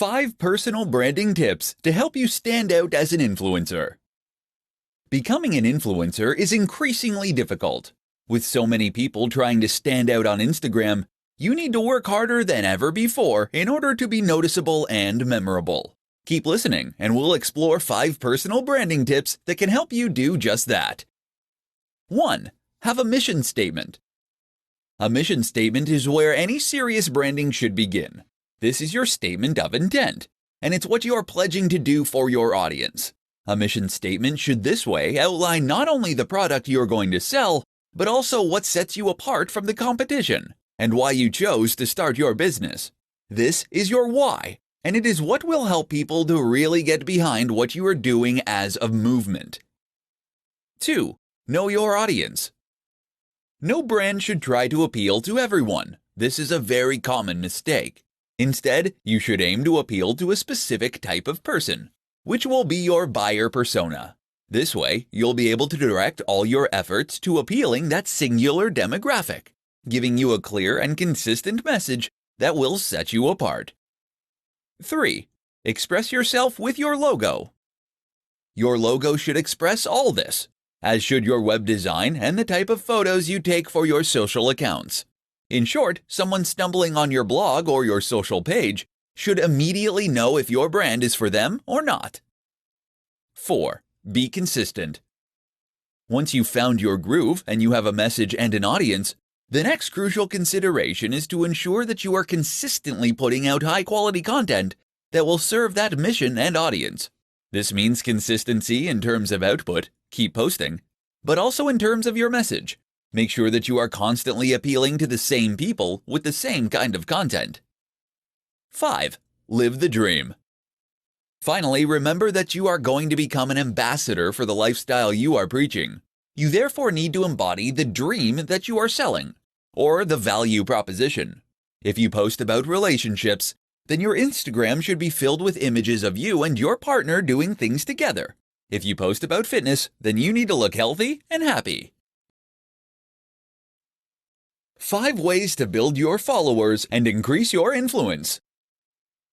5 personal branding tips to help you stand out as an influencer. Becoming an influencer is increasingly difficult. With so many people trying to stand out on Instagram, you need to work harder than ever before in order to be noticeable and memorable. Keep listening, and we'll explore 5 personal branding tips that can help you do just that. 1. Have a mission statement. A mission statement is where any serious branding should begin. This is your statement of intent, and it's what you are pledging to do for your audience. A mission statement should this way outline not only the product you're going to sell, but also what sets you apart from the competition, and why you chose to start your business. This is your why, and it is what will help people to really get behind what you are doing as a movement. 2. Know your audience. No brand should try to appeal to everyone. This is a very common mistake. Instead, you should aim to appeal to a specific type of person, which will be your buyer persona. This way, you'll be able to direct all your efforts to appealing that singular demographic, giving you a clear and consistent message that will set you apart. 3. Express yourself with your logo. Your logo should express all this, as should your web design and the type of photos you take for your social accounts. In short, someone stumbling on your blog or your social page should immediately know if your brand is for them or not. 4. Be consistent. Once you've found your groove and you have a message and an audience, the next crucial consideration is to ensure that you are consistently putting out high-quality content that will serve that mission and audience. This means consistency in terms of output, keep posting, but also in terms of your message. Make sure that you are constantly appealing to the same people with the same kind of content. 5. Live the dream. Finally, remember that you are going to become an ambassador for the lifestyle you are preaching. You therefore need to embody the dream that you are selling, or the value proposition. If you post about relationships, then your Instagram should be filled with images of you and your partner doing things together. If you post about fitness, then you need to look healthy and happy. 5 ways to build your followers and increase your influence.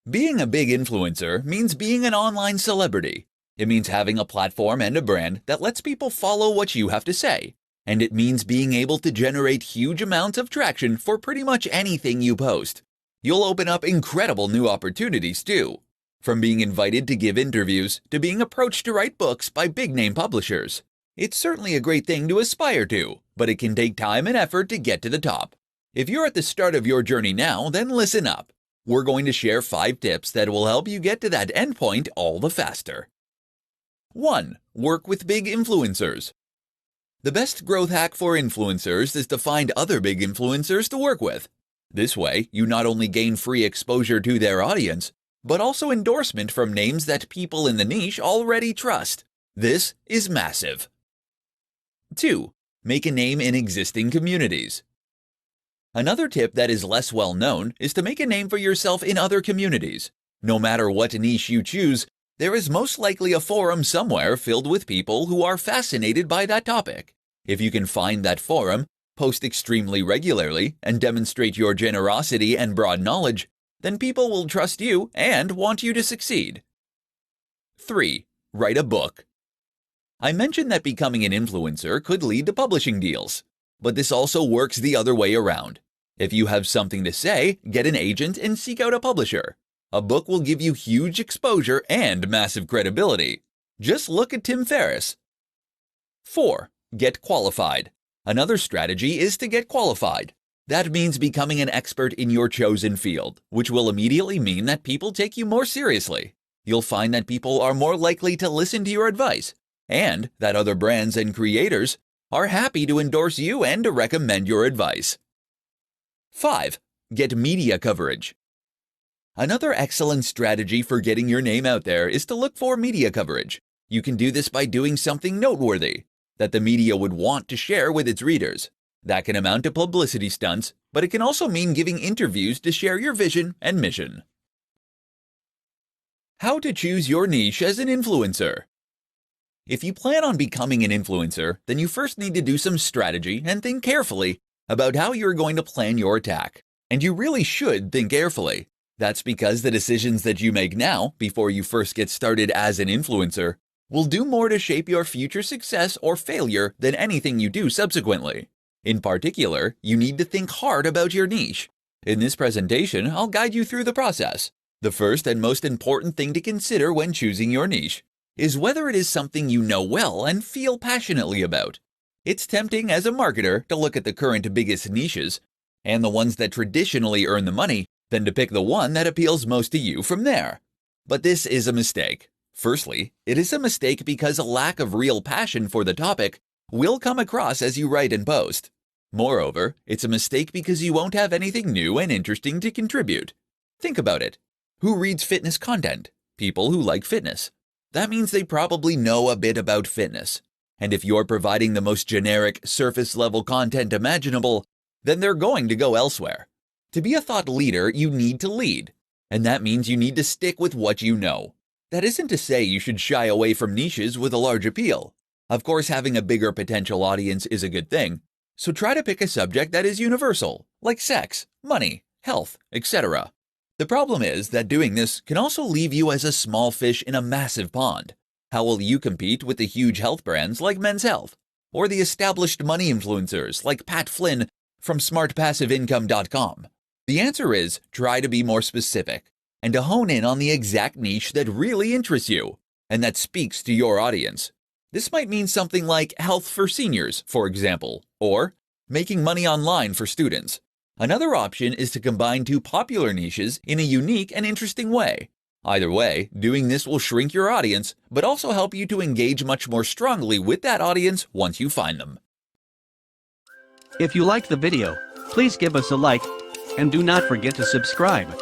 Being a big influencer means being an online celebrity. It means having a platform and a brand that lets people follow what you have to say. And it means being able to generate huge amounts of traction for pretty much anything you post. You'll open up incredible new opportunities too. From being invited to give interviews to being approached to write books by big-name publishers. It's certainly a great thing to aspire to, but it can take time and effort to get to the top. If you're at the start of your journey now, then listen up. We're going to share 5 tips that will help you get to that endpoint all the faster. 1. Work with big influencers. The best growth hack for influencers is to find other big influencers to work with. This way, you not only gain free exposure to their audience, but also endorsement from names that people in the niche already trust. This is massive. 2. Make a name in existing communities. Another tip that is less well known is to make a name for yourself in other communities. No matter what niche you choose, there is most likely a forum somewhere filled with people who are fascinated by that topic. If you can find that forum, post extremely regularly, and demonstrate your generosity and broad knowledge, then people will trust you and want you to succeed. 3. Write a book. I mentioned that becoming an influencer could lead to publishing deals, but this also works the other way around. If you have something to say, get an agent and seek out a publisher. A book will give you huge exposure and massive credibility. Just look at Tim Ferriss. 4. Get qualified. Another strategy is to get qualified. That means becoming an expert in your chosen field, which will immediately mean that people take you more seriously. You'll find that people are more likely to listen to your advice, and that other brands and creators are happy to endorse you and to recommend your advice. 5. Get media coverage. Another excellent strategy for getting your name out there is to look for media coverage. You can do this by doing something noteworthy that the media would want to share with its readers. That can amount to publicity stunts, but it can also mean giving interviews to share your vision and mission. How to choose your niche as an influencer. If you plan on becoming an influencer, then you first need to do some strategy and think carefully about how you're going to plan your attack. And you really should think carefully. That's because the decisions that you make now, before you first get started as an influencer, will do more to shape your future success or failure than anything you do subsequently. In particular, you need to think hard about your niche. In this presentation, I'll guide you through the process. The first and most important thing to consider when choosing your niche is whether it is something you know well and feel passionately about. It's tempting as a marketer to look at the current biggest niches and the ones that traditionally earn the money, then to pick the one that appeals most to you from there. But this is a mistake. Firstly, it is a mistake because a lack of real passion for the topic will come across as you write and post. Moreover, it's a mistake because you won't have anything new and interesting to contribute. Think about it. Who reads fitness content? People who like fitness. That means they probably know a bit about fitness. And if you're providing the most generic, surface-level content imaginable, then they're going to go elsewhere. To be a thought leader, you need to lead. And that means you need to stick with what you know. That isn't to say you should shy away from niches with a large appeal. Of course, having a bigger potential audience is a good thing. So try to pick a subject that is universal, like sex, money, health, etc. The problem is that doing this can also leave you as a small fish in a massive pond. How will you compete with the huge health brands like Men's Health, or the established money influencers like Pat Flynn from smartpassiveincome.com? The answer is try to be more specific and to hone in on the exact niche that really interests you and that speaks to your audience. This might mean something like health for seniors, for example, or making money online for students. Another option is to combine two popular niches in a unique and interesting way. Either way, doing this will shrink your audience, but also help you to engage much more strongly with that audience once you find them. If you liked the video, please give us a like, and do not forget to subscribe.